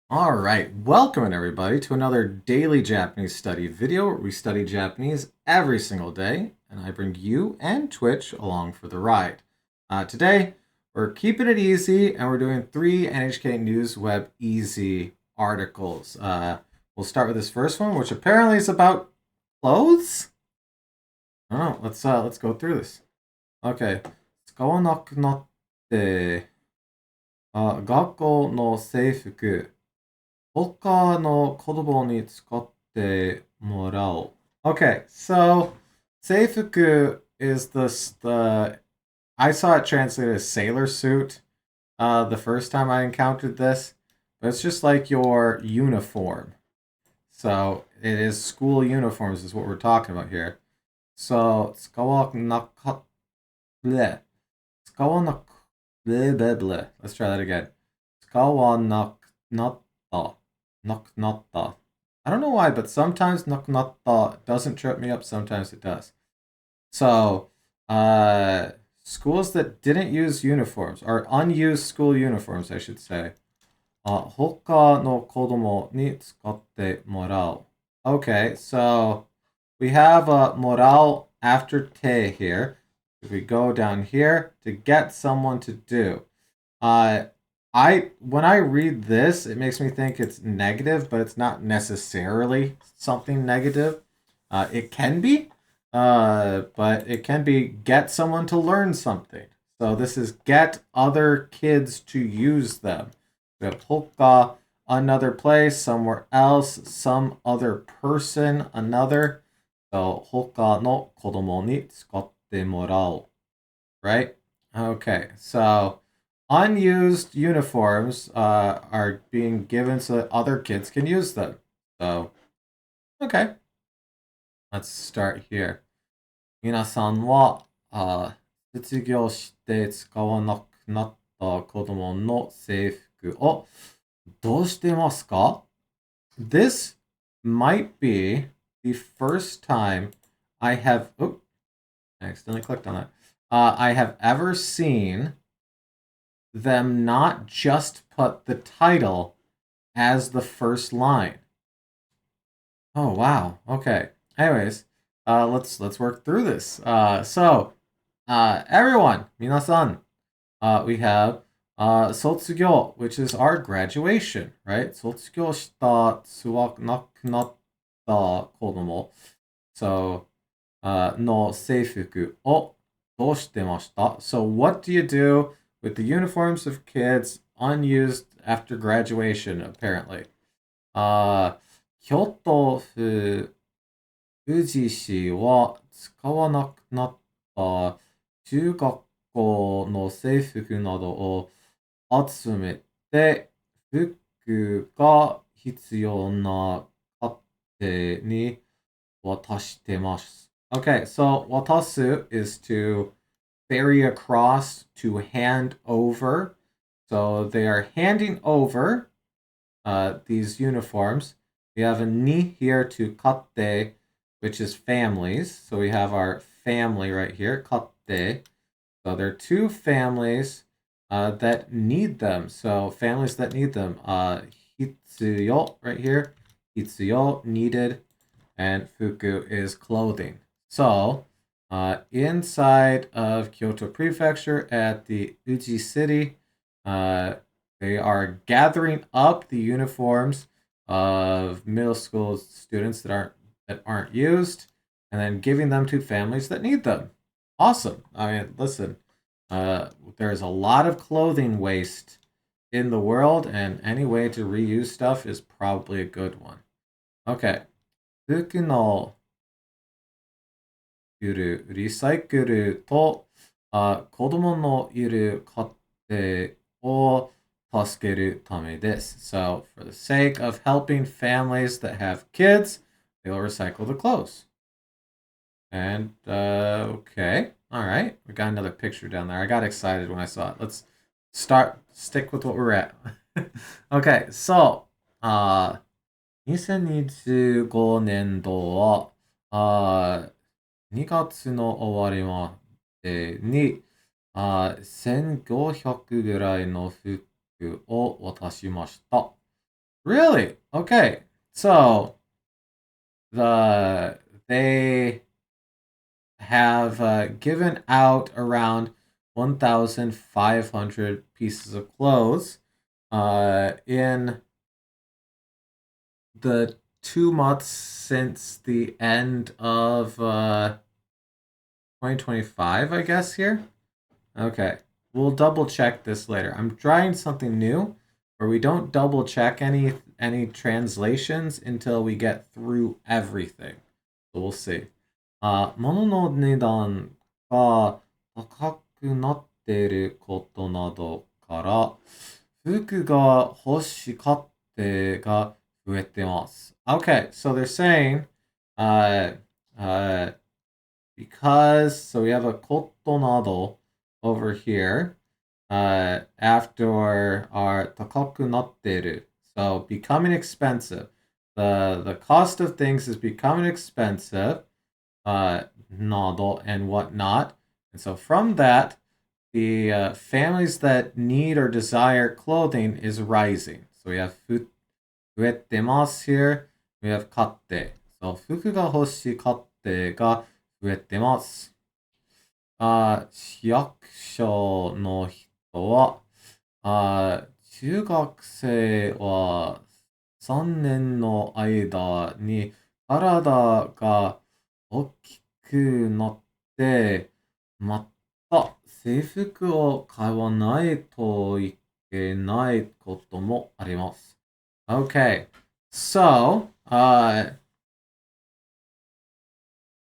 All right, welcome everybody to another daily Japanese study video where we study Japanese every single day, and I bring you and Twitch along for the ride. Today, we're keeping it easy, and we're doing 3 NHK News Web Easy articles. We'll start with this first one, which apparently is about clothes. I don't know. Let's go through this. Okay. 使わなくなって、学校の制服。他の子供に使ってもらおう. Okay, so seifuku is the I saw it translated as sailor suit the first time I encountered this, but it's just like your uniform. So it is school uniforms is what we're talking about here. So 使わなく Let's try that again. 使わなくなった I don't know why, but sometimes なくなった doesn't trip me up, sometimes it does. So, schools that didn't use uniforms, or unused school uniforms, I should say. 他の子供に使ってもらう. Okay, so we have moral after te here. If we go down here to get someone to do. When I read this, it makes me think it's negative, but it's not necessarily something negative. It can be, but it can be get someone to learn something. So this is get other kids to use them. We have hoka, another place, somewhere else, some other person, another. So hoka no kodomo ni tsukatte morau. Right? Okay, so unused uniforms are being given so that other kids can use them. So, okay. Let's start here. 皆さんは、卒業して使わなくなった子供の制服をどうしてますか? This might be the first time I have... Oh, I accidentally clicked on that. I have ever seen them not just put the title as the first line. Oh wow. Okay. Anyways, let's work through this. Everyone, minasan, we have sotsugyou, which is our graduation, right? Sotsugyou shita tsuwanakunatta kodomo. So, no seifuku o doshitemashita. So, what do you do with the uniforms of kids unused after graduation, apparently? 京都府宇治市は使わなくなった中学校の制服などを集めて服が必要な家庭に渡してます。Okay, so watasu is to ferry across, to hand over. So they are handing over these uniforms. We have a ni here to katte, which is families. So we have our family right here, katte. So there are two families that need them. So families that need them. Hitsuyo right here. Hitsuyo, needed. And fuku is clothing. So inside of Kyoto Prefecture at the Uji City, they are gathering up the uniforms of middle school students that aren't used, and then giving them to families that need them. Awesome. I mean, listen, there's a lot of clothing waste in the world, and any way to reuse stuff is probably a good one. Okay. 服のいるリサイクルと子供のいる家庭を助けるためです. So, for the sake of helping families that have kids, they'll recycle the clothes. And, okay. All right. We got another picture down there. I got excited when I saw it. Let's stick with what we're at. Okay, so, 2025年度は、2月の終わりまでに、1500ぐらいの服を渡しました。Really? Okay. So the they have given out around 1,500 pieces of clothes in the 2 months since the end of 2025, I guess, here. Okay. We'll double check this later. I'm trying something new where we don't double check any translations until we get through everything. So we'll see. 物の値段が高くなっていることなどから、服が欲しかってが増えてます。Okay, so they're saying, uh, uh, because, so we have a kotonado over here, after our takaku natteru. So becoming expensive. The cost of things is becoming expensive, nado and whatnot. And so from that, the families that need or desire clothing is rising. So we have fuetemasu here. We have katte. So fuku ga hoshii katte ga fuetemasu. 市役所の人は、中学生は3年の間に体が大きくなって、また制服を買わないといけないこともあります。Okay, so,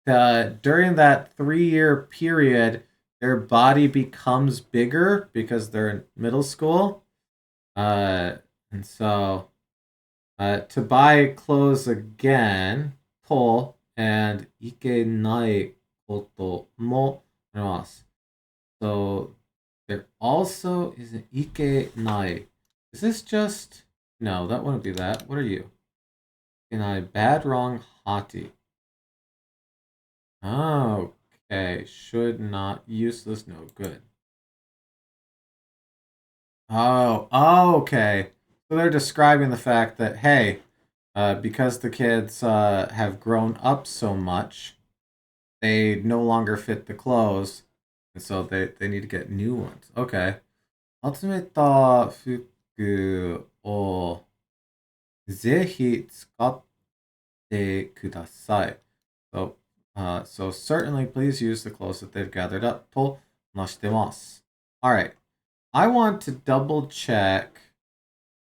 during that 3-year period, their body becomes bigger because they're in middle school. And so to buy clothes again, to and ikenai koto mo arimasu. So there also is an ikenai. Is this just no? That wouldn't be that. What are you? Ikenai, bad, wrong, haughty. Okay, should not, useless, no good. Oh, okay. So they're describing the fact that, hey, because the kids have grown up so much, they no longer fit the clothes, and so they need to get new ones. Okay. 集めた服をぜひ使ってください。So, so certainly please use the clothes that they've gathered up と話してます。Alright, I want to double check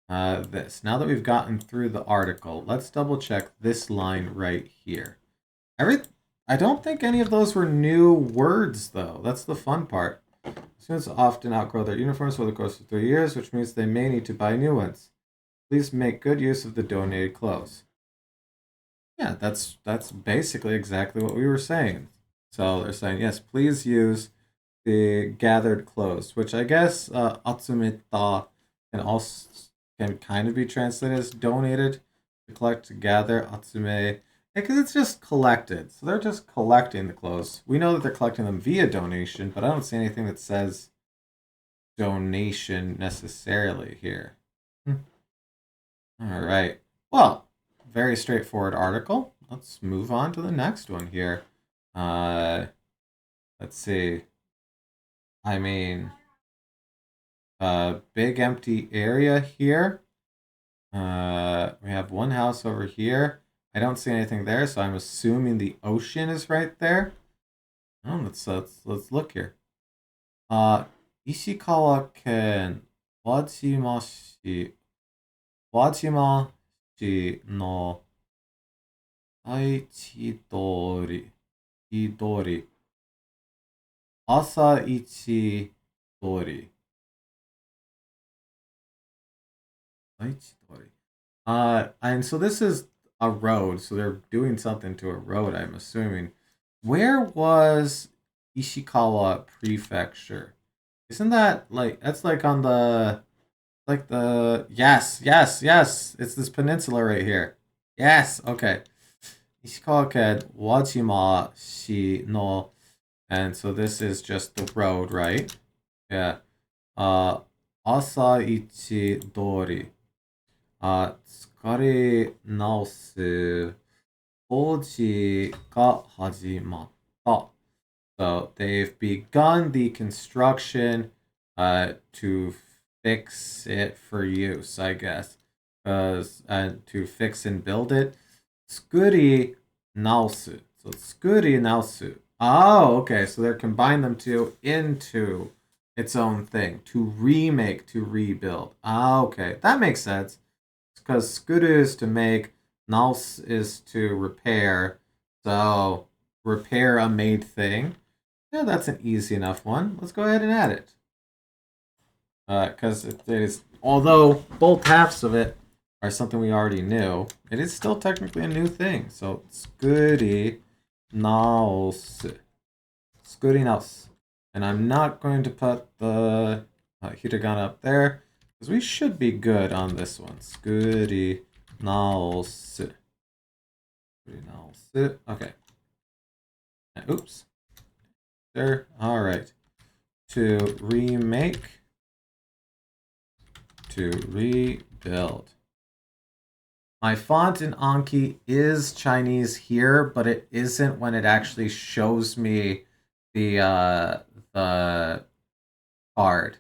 this. Now that we've gotten through the article, let's double check this line right here. I don't think any of those were new words, though. That's the fun part. Students often outgrow their uniforms over the course of 3 years, which means they may need to buy new ones. Please make good use of the donated clothes. Yeah, that's basically exactly what we were saying. So they're saying, yes, please use the gathered clothes, which I guess atsumeta can kind of be translated as donated, to collect, to gather, atsume, because it's just collected. So they're just collecting the clothes. We know that they're collecting them via donation, but I don't see anything that says donation necessarily here. All right. Well, very straightforward article. Let's move on to the next one here. Let's see. I mean, big empty area here. We have one house over here. I don't see anything there, so I'm assuming the ocean is right there. Oh, let's look here. Ishikawa ken Wajima-shi no Aichi-dori, Asaichi-dori. Aichi-dori. And so this is a road, so they're doing something to a road, I'm assuming. Where was Ishikawa Prefecture? Isn't that that's like on the yes, yes, yes. It's this peninsula right here. Yes, okay. Ishikawa ken Wajima shi no, and so this is just the road, right? Yeah. Asaichi Dori. 作り直す工事が始まった。So they've begun the construction to fix it for use, I guess. To fix and build it. 作り直す. So 作り直す. Oh, okay. So they're combining them two into its own thing. To remake, to rebuild. Ah, okay. That makes sense. Because 作る is to make, 直す is to repair. So repair a made thing. Yeah, that's an easy enough one. Let's go ahead and add it. Because it is, although both halves of it are something we already knew, it is still technically a new thing. So, 作り直す. 作り直す. And I'm not going to put the hiragana up there, because we should be good on this one. 作り直す. 作り直す. Okay. Oops. There. All right. To remake. To rebuild. My font in Anki is Chinese here, but it isn't when it actually shows me the card.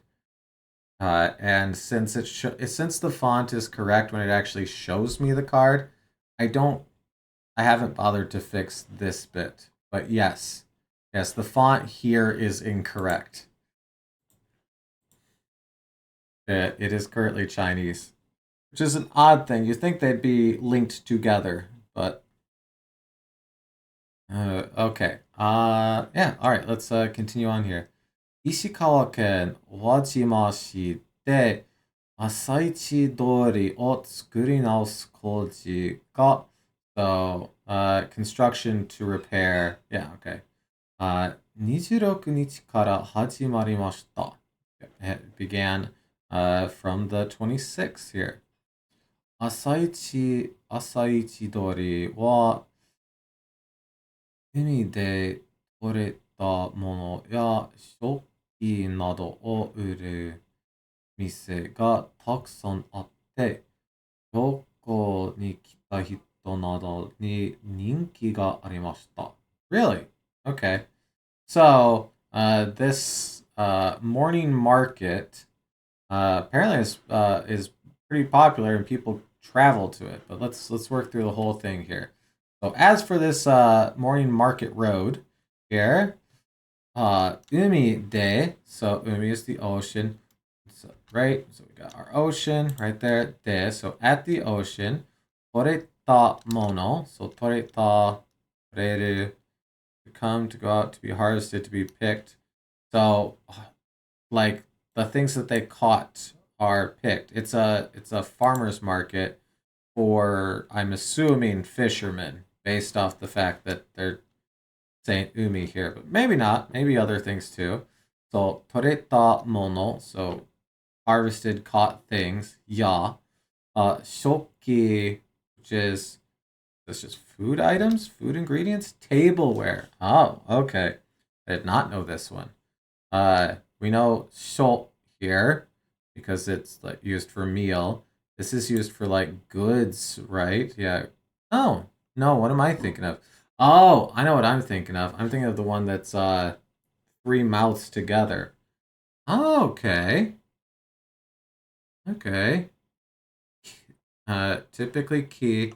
And since since the font is correct when it actually shows me the card, I haven't bothered to fix this bit. But yes, the font here is incorrect. It is currently Chinese, which is an odd thing. You'd think they'd be linked together, but okay. Yeah. All right. Let's continue on here. 石川県輪島市で朝市通りを作り直す工事が so construction to repair. Yeah. Okay. 26日から始まりました. It began from the 26th here. 朝市通りは海で採れたものや食器などを売る店がたくさんあって、旅行に来た人などに人気がありました。Really? Okay. So, this morning market apparently is pretty popular and people travel to it. But let's work through the whole thing here. So as for this morning market road here, umi de. So umi is the ocean. So, right. So we got our ocean right there. De. So at the ocean. Toreta mono. So toreta reru. To come, to go out, to be harvested, to be picked. So like the things that they caught are picked. It's a farmer's market for, I'm assuming, fishermen, based off the fact that they're saying umi here, but maybe not. Maybe other things too. So toreta mono, so harvested, caught things. Ya. Shoki, which is this just food items, food ingredients, tableware. Oh, okay. I did not know this one. We know shou here because it's like used for meal. This is used for like goods, right? Yeah. Oh, no, what am I thinking of? Oh, I know what I'm thinking of. I'm thinking of the one that's three mouths together. Oh, okay. Okay. Typically key.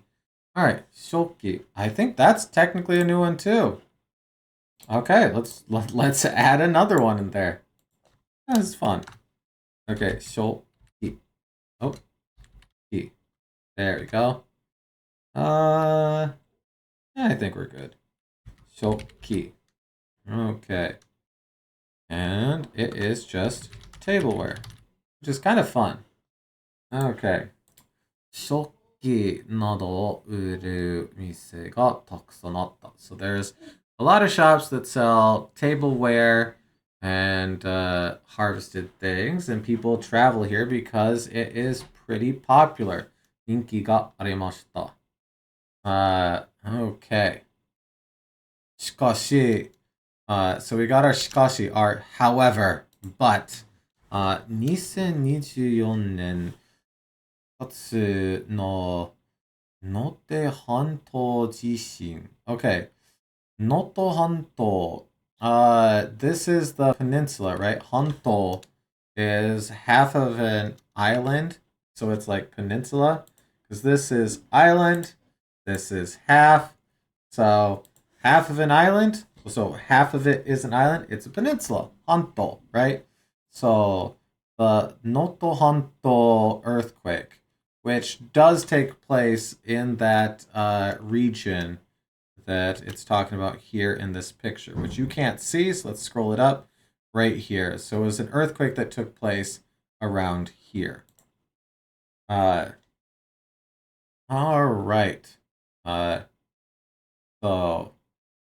All right, shoki. I think that's technically a new one too. Okay, let's add another one in there. That's fun. Okay, shoki. Oh, key. There we go. I think we're good. Shoki. Okay. And it is just tableware, which is kind of fun. Okay. Shoki nado o uru mise ga takusan atta. So there's a lot of shops that sell tableware and harvested things, and people travel here because it is pretty popular. Inki ga arimashita. Okay. Shikashi. So we got our shikashi, our however, but 2024年一つの能登半島地震. Okay. Noto Hanto. This is the peninsula, right? Hanto is half of an island, so it's like peninsula. Because this is island, this is half. So half of an island, so half of it is an island, it's a peninsula. Hanto, right? So the Noto Hanto earthquake, which does take place in that region that it's talking about here in this picture, which you can't see, so let's scroll it up right here. So it was an earthquake that took place around here. All right. So,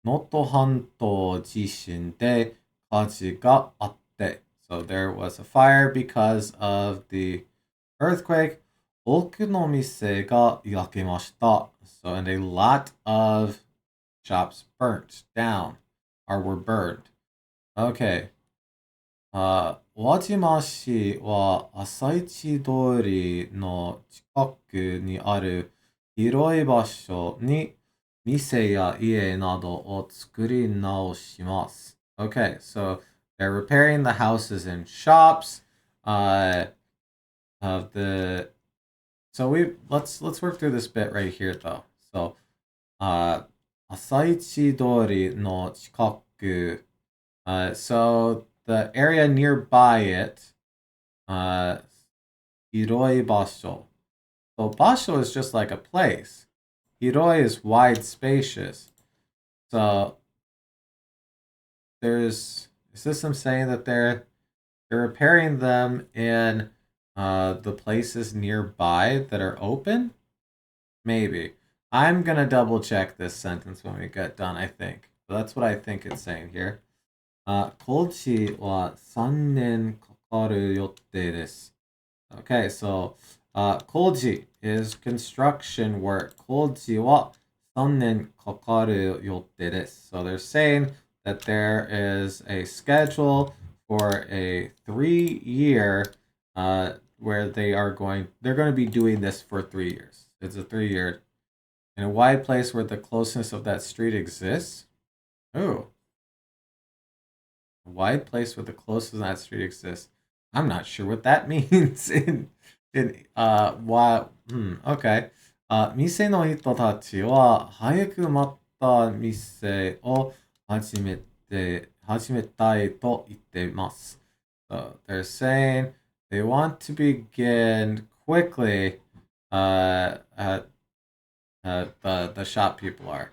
能登半島地震で火事があって、so there was a fire because of the earthquake. 多くの店が焼けました. So, and a lot of shops burnt down or were burned. Okay. 宇和島市は朝市通りの近くにある広い場所に店や家などを作り直します. Okay, so they're repairing the houses and shops of the. So let's work through this bit right here though. So, 朝市通りの近く. So the area nearby it, 広い場所. So 場所 is just like a place. 広い is wide, spacious. So is this them saying that they're repairing them in the places nearby that are open? Maybe. I'm gonna double check this sentence when we get done, I think. But that's what I think it's saying here. 工事は3年かかる予定です. Okay, so 工事 is construction work. 工事は3年かかる予定です. So they're saying that there is a schedule for a 3-year where they're going to be doing this for 3 years. It's a 3-year in a wide place where the closeness of that street exists. Ooh. A wide place where the closest of that street exists. I'm not sure what that means okay. 店の人たちは早くまた店を始めたいと言っています. So they're saying they want to begin quickly the shop people are.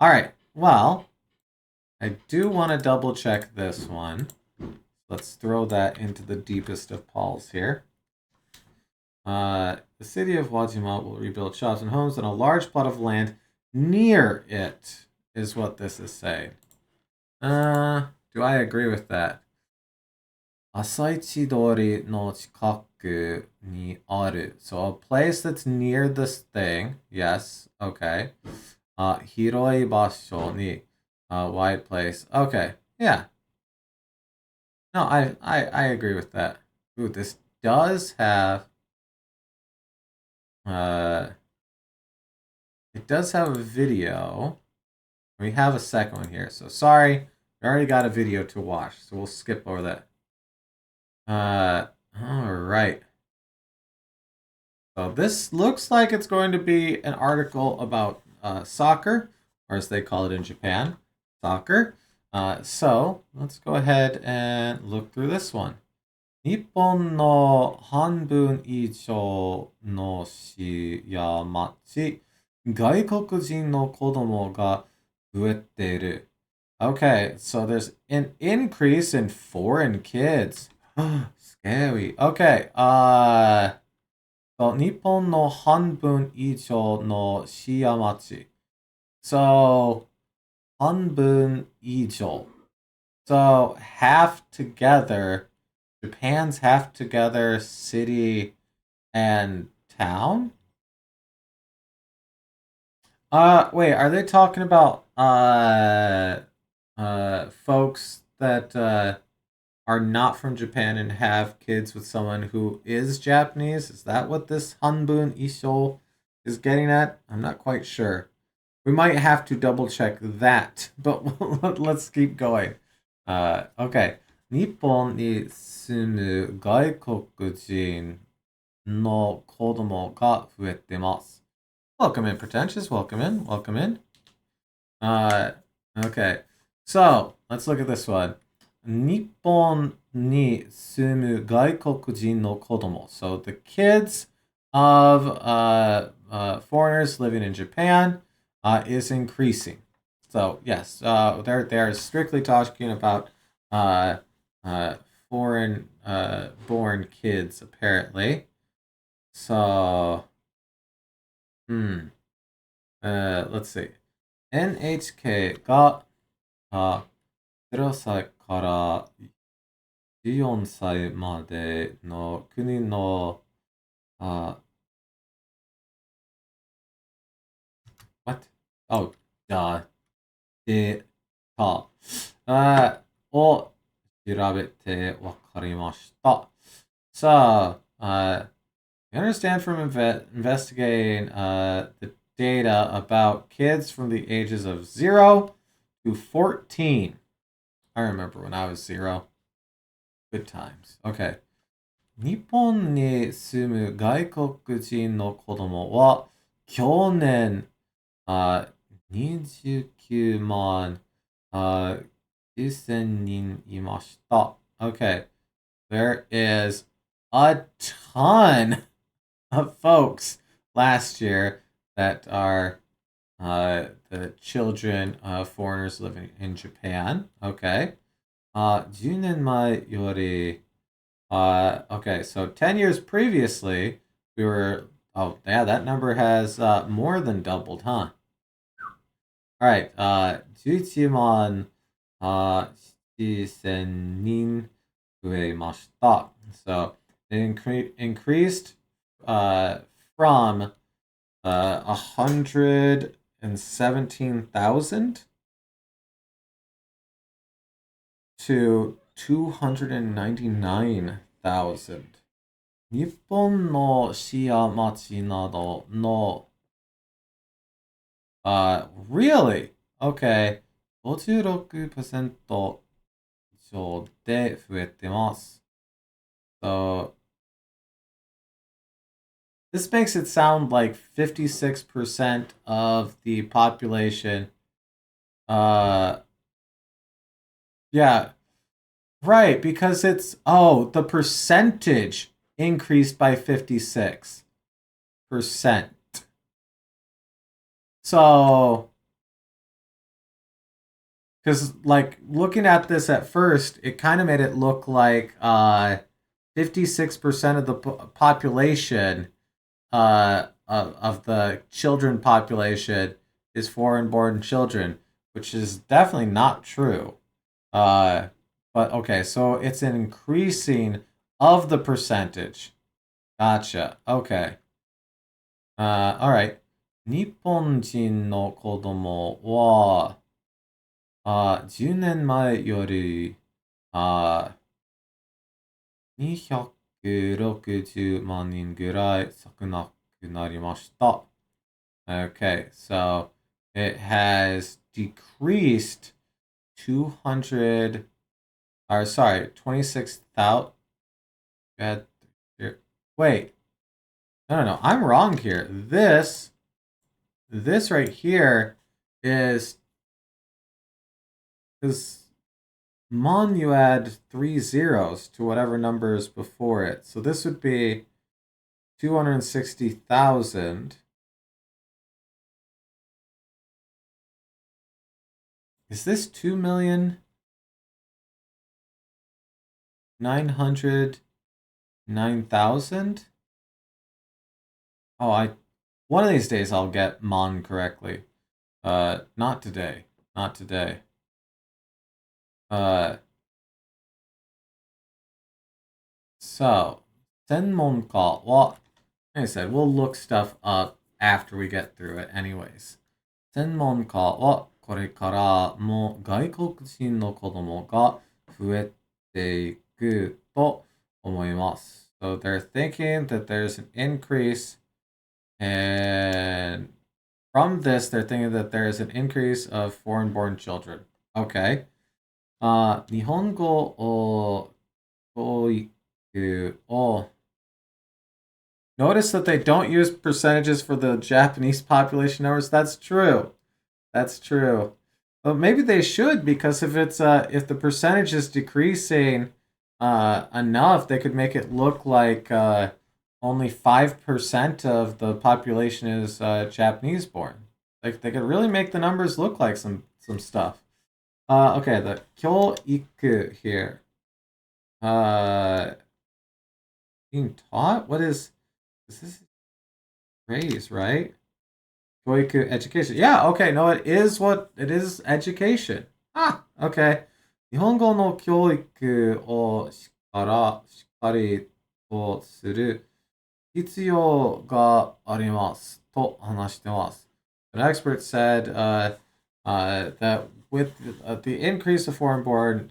All right. Well, I do want to double check this one. Let's throw that into the deepest of Pauls here. The city of Wajima will rebuild shops and homes on a large plot of land near it, is what this is saying. Do I agree with that? 朝市通りの近くにある. So a place that's near this thing. Yes. Okay. 広い場所に. Wide place. Okay. Yeah. No, I agree with that. Ooh, this does have it does have a video. We have a second one here. So sorry, we already got a video to watch, so we'll skip over that. All right. So this looks like it's going to be an article about soccer, or as they call it in Japan, soccer. So let's go ahead and look through this one. 日本の半分以上の市や町、外国人の子供が増えている. Okay, so there's an increase in foreign kids. Scary. Okay, so 日本の半分以上の市や町. So, 半分以上. So, half together. Japan's half together city and town? Wait, are they talking about folks that are not from Japan and have kids with someone who is Japanese? Is that what this Hanbun Isho is getting at? I'm not quite sure. We might have to double check that, but let's keep going. Okay. 日本に住む外国人の子供が増えてます。Welcome in, pretentious. Welcome in. Welcome in. Okay. So, let's look at this one. 日本に住む外国人の子供. So, the kids of foreigners living in Japan is increasing. So, yes, they're strictly talking about foreign born kids, apparently. So, let's see. NHK が0歳から14歳までの国のwhat? Oh, データを調べてわかりました。So, I understand from investigating the data about kids from the ages of 0 to 14. I remember when I was 0. Good times. Okay. 日本に住む外国人の子供は去年29万1000人いました。Okay. There is a ton of folks last year that are the children of foreigners living in Japan. Okay. 10年前より okay, so 10 years previously, we were, oh, yeah, that number has more than doubled, huh? All right, 11万7000人増えました. So it increased from 117,000 to 299,000. 日本の市や町などのreally? Okay. 56% 以上で増えてます。So, this makes it sound like 56% of the population. Yeah. Right, because it's, the percentage increased by 56%. So, because like looking at this at first, it kind of made it look like 56% of the population of the children population is foreign-born children, which is definitely not true. But okay, so it's an increasing of the percentage. Gotcha. Okay. All right. 日本人の子供は10年前より260万人ぐらい少なくなりました。Okay, so it has decreased 26,000. Wait. No. I'm wrong here. This right here is Mon, you add 3 zeros to whatever number is before it. So this would be 260,000. Is this 2,909,000? One of these days I'll get Mon correctly. Not today. Not today. So, 専門家は, like I said, we'll look stuff up after we get through it anyways. 専門家はこれからも外国人の子供が増えていくと思います。So they're thinking that there's an increase, and from this, they're thinking that there is an increase of foreign-born children. Okay. 日本語を教育を Notice that they don't use percentages for the Japanese population numbers. That's true. That's true. But maybe they should, because if the percentage is decreasing enough, they could make it look like only 5% of the population is Japanese born. Like they could really make the numbers look like some stuff. Okay, the kyoiku here. Being taught? What is this? Raise, right? Kyoiku education. Yeah, okay, no, it is education. Ah, okay. 日本語の教育をしっかりとする必要がありますと話してます。An expert said that with the increase of foreign-born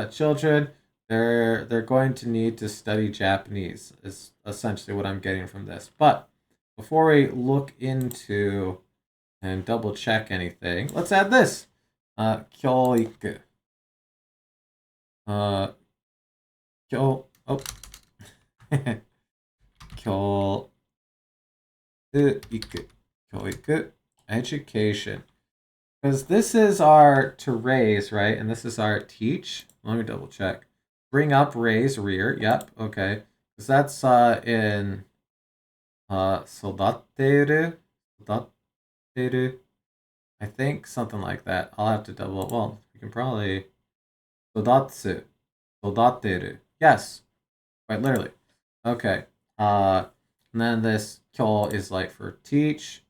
children, they're going to need to study Japanese. Is essentially what I'm getting from this. But before we look into and double check anything, let's add this. 教育. 教 oh 教育 education. Because this is our to raise, right? And this is our teach. Let me double check. Bring up, raise, rear. Yep, okay. Because that's in 育てる I think something like that. I'll have to double. Well, we can probably 育つ 育てる. Yes, quite literally. Okay. And then this 教 is like for teach.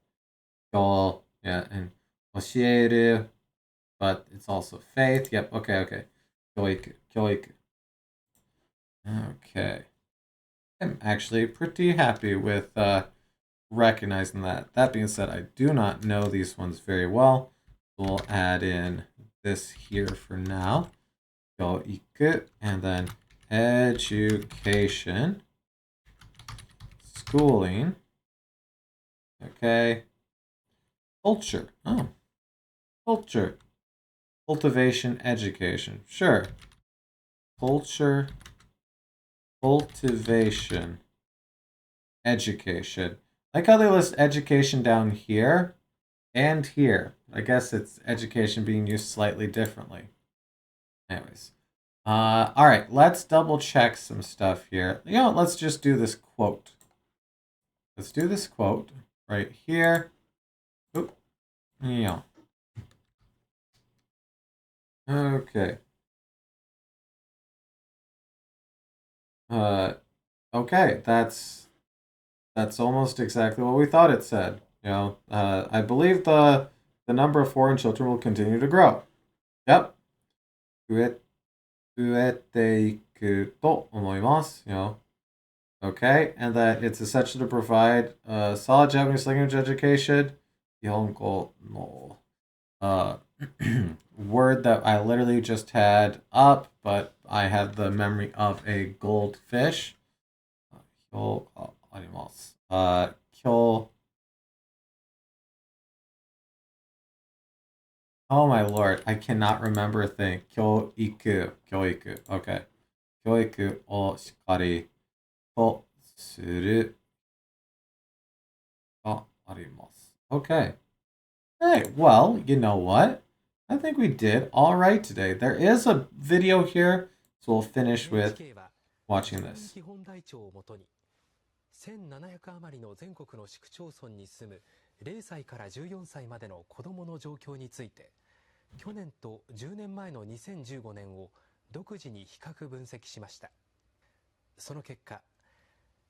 教, yeah, and 教える, but it's also faith. Yep. Okay. 教育. Okay. I'm actually pretty happy with recognizing that. That being said, I do not know these ones very well. We'll add in this here for now. 教育, and then education, schooling. Okay. Culture. Oh, culture. Cultivation, education. Sure. Culture, cultivation, education. Like how they list education down here and here. I guess it's education being used slightly differently. Anyways. All right, let's double check some stuff here. You know, let's just do this quote. Let's do this quote right here. Oop. Yeah. Okay. Okay, that's almost exactly what we thought it said. You know, I believe the number of foreign children will continue to grow. Yep. 増えていくと思います. You know. Okay, and that it's essential to provide a solid Japanese language education. 日本語の word that I literally just had up, but I have the memory of a goldfish. 今日あります. 今日 Oh my lord, I cannot remember a thing. 教育. Okay. 教育をしっかりとするがあります. Okay. Hey, well, you know what? I think we did all right today. There is a video here, so we'll finish with watching this. 1700余りの全国の市区町村に住む0歳から14歳までの子どもの状況について、去年と10年前の2015年を独自に比較分析しました。その結果、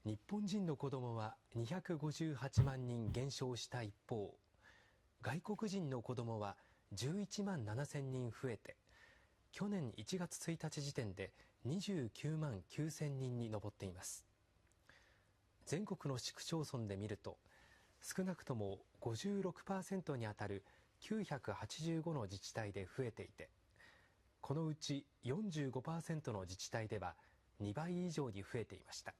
日本人の子どもは258万人減少した一方、外国人の子どもは11万7000人増えて、去年1月1日時点で29万9000人に上っています。全国の市区町村で見ると、少なくとも 56% にあたる985の自治体で増えていて、このうち 45% の自治体では2倍以上に増えていました。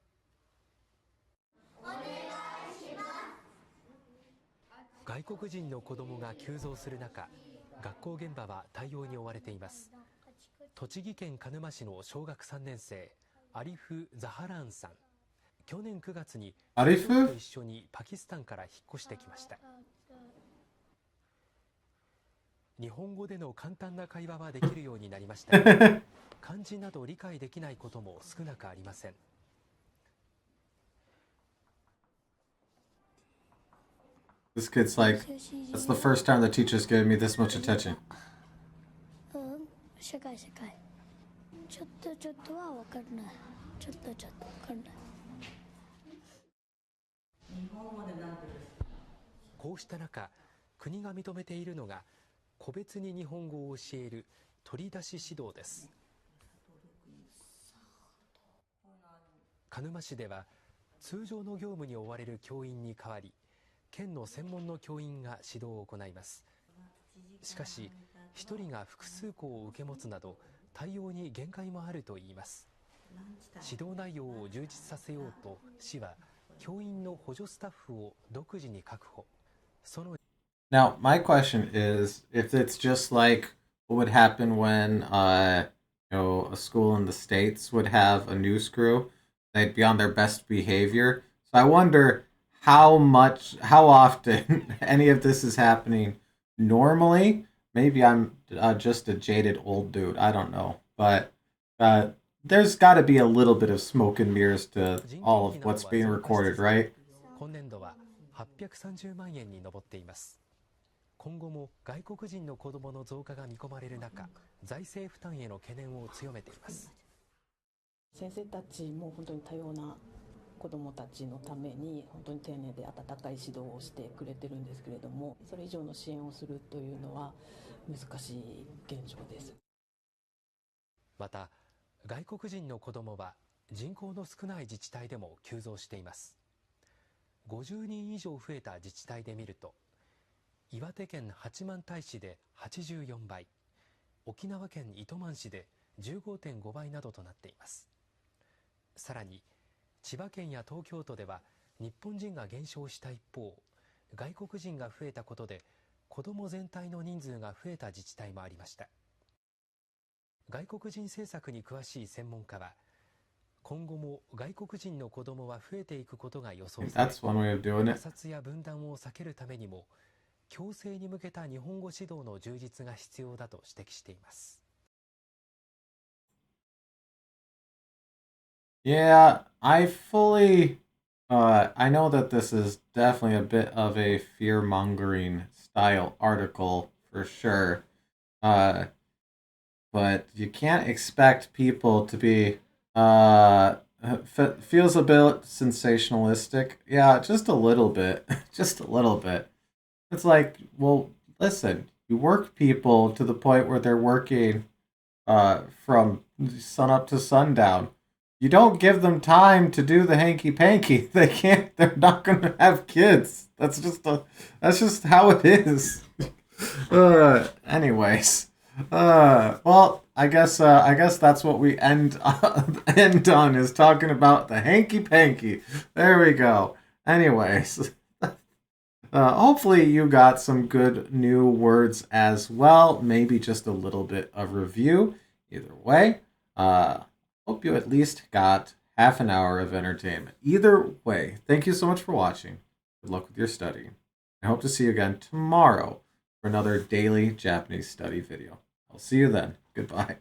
外国人の子どもが急増する中、学校現場は対応に追われています。栃木県鹿沼市の小学3年生、アリフ・ザハラーンさん。去年9月に家族と一緒にパキスタンから引っ越してきました。日本語での簡単な会話はできるようになりましたが、漢字など理解できないことも少なくありません。This kid's like, that's the first time the teacher's given me this much attention. 世界ちょっとは分かんない。ちょっと分かんない。こうした中、国が認めているのが個別に日本語を教える取り出し指導です。鹿沼市では通常の業務に追われる教員に代わり、県の専門の教員が指導を行います。しかし一人が複数校を受け持つなど対応に限界もあるといいます。指導内容を充実させようと市は教員の補助スタッフを独自に確保。Now, my question is, if it's just like what would happen when, a school in the States would have a news crew, they'd be on their best behavior. So I wonder how often any of this is happening normally. Maybe I'm just a jaded old dude. I don't know. But there's got to be a little bit of smoke and mirrors to all of what's being recorded, right? 今年度は830万円に上っています。今後も外国人の子どもの増加が見込まれる中、財政負担への懸念を強めています。先生たちも本当に多様な子どもたちのために本当に丁寧で温かい指導をしてくれてるんですけれども、それ以上の支援をするというのは難しい現状です。また外国人の子どもは人口の少ない自治体でも急増しています。50人以上増えた自治体で見ると、岩手県八幡平市で84倍、沖縄県糸満市で 15.5 倍などとなっています。さらに千葉県や東京都では日本人が減少した一方、外国人が増えたことで子ども全体の人数が増えた自治体もありました。外国人政策に詳しい専門家は、今後も外国人の子どもは増えていくことが予想され、摩擦や分断を避けるためにも共生に向けた日本語指導の充実が必要だと指摘しています。Yeah, I know that this is definitely a bit of a fear-mongering style article for sure. But you can't expect people to be, feels a bit sensationalistic. Yeah, just a little bit. Just a little bit. It's like, well, listen, you work people to the point where they're working from sun up to sundown. You don't give them time to do the hanky panky. They're not gonna have kids. That's just how it is. Anyways. Well, I guess that's what we end on, is talking about the hanky panky. There we go. Anyways. Hopefully you got some good new words as well. Maybe just a little bit of review. Either way, hope you at least got half an hour of entertainment. Either way, thank you so much for watching. Good luck with your studying. I hope to see you again tomorrow for another daily Japanese study video. I'll see you then. Goodbye.